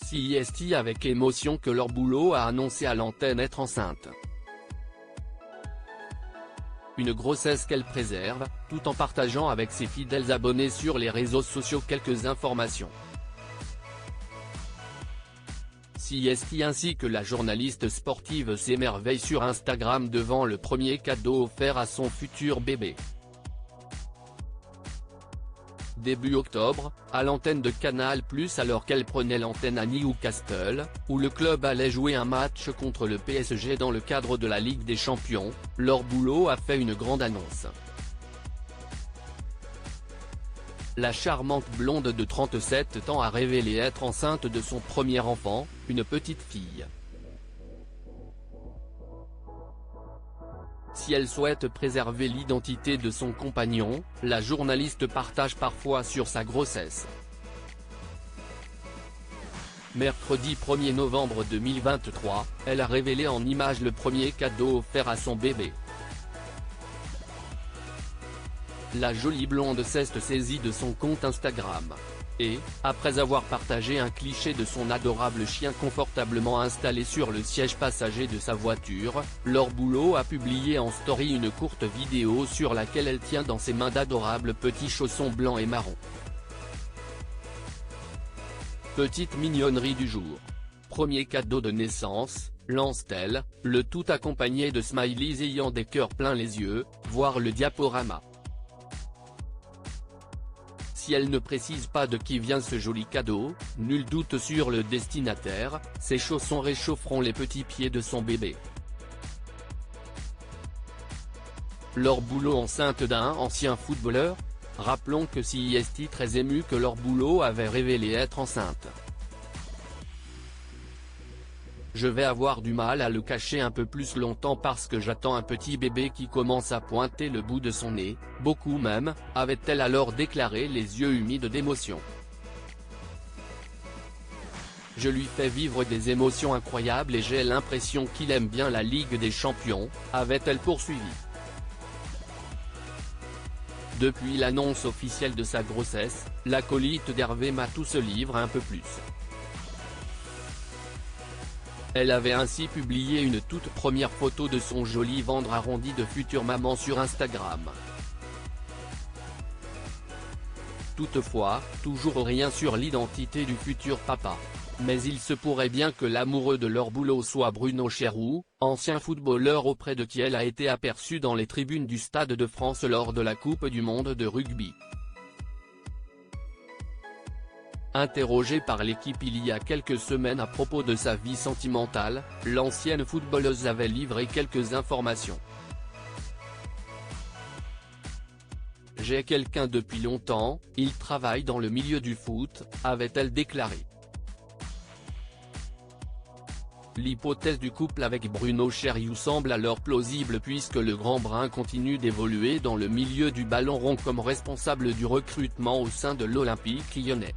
CIST avec émotion que Laure Boulot a annoncé à l'antenne être enceinte. Une grossesse qu'elle préserve, tout en partageant avec ses fidèles abonnés sur les réseaux sociaux quelques informations. CIST ainsi que la journaliste sportive s'émerveille sur Instagram devant le premier cadeau offert à son futur bébé. Début octobre, à l'antenne de Canal+, alors qu'elle prenait l'antenne à Newcastle, où le club allait jouer un match contre le PSG dans le cadre de la Ligue des Champions, Laure Boulot a fait une grande annonce. La charmante blonde de 37 ans a révélé être enceinte de son premier enfant, une petite fille. Si elle souhaite préserver l'identité de son compagnon, la journaliste partage parfois sur sa grossesse. Mercredi 1er novembre 2023, elle a révélé en images le premier cadeau offert à son bébé. La jolie blonde s'est saisie de son compte Instagram. Et, après avoir partagé un cliché de son adorable chien confortablement installé sur le siège passager de sa voiture, Laure Boulot a publié en story une courte vidéo sur laquelle elle tient dans ses mains d'adorables petits chaussons blancs et marrons. Petite mignonnerie du jour. Premier cadeau de naissance, lance-t-elle, le tout accompagné de smileys ayant des cœurs plein les yeux, voir le diaporama. Si elle ne précise pas de qui vient ce joli cadeau, nul doute sur le destinataire, ces chaussons réchaufferont les petits pieds de son bébé. Laure Boulot enceinte d'un ancien footballeur? Rappelons que CIST très ému que Laure Boulot avait révélé être enceinte. Je vais avoir du mal à le cacher un peu plus longtemps parce que j'attends un petit bébé qui commence à pointer le bout de son nez, beaucoup même, avait-elle alors déclaré les yeux humides d'émotion. Je lui fais vivre des émotions incroyables et j'ai l'impression qu'il aime bien la Ligue des Champions, avait-elle poursuivi. Depuis l'annonce officielle de sa grossesse, l'acolyte d'Hervé Matou se livre un peu plus. Elle avait ainsi publié une toute première photo de son joli ventre arrondi de future maman sur Instagram. Toutefois, toujours rien sur l'identité du futur papa. Mais il se pourrait bien que l'amoureux de Laure Boulot soit Bruno Cherroux, ancien footballeur auprès de qui elle a été aperçue dans les tribunes du Stade de France lors de la Coupe du monde de rugby. Interrogée par l'équipe il y a quelques semaines à propos de sa vie sentimentale, l'ancienne footballeuse avait livré quelques informations. « J'ai quelqu'un depuis longtemps, il travaille dans le milieu du foot », avait-elle déclaré. L'hypothèse du couple avec Bruno Cherroux semble alors plausible puisque le Grand Brun continue d'évoluer dans le milieu du ballon rond comme responsable du recrutement au sein de l'Olympique lyonnais.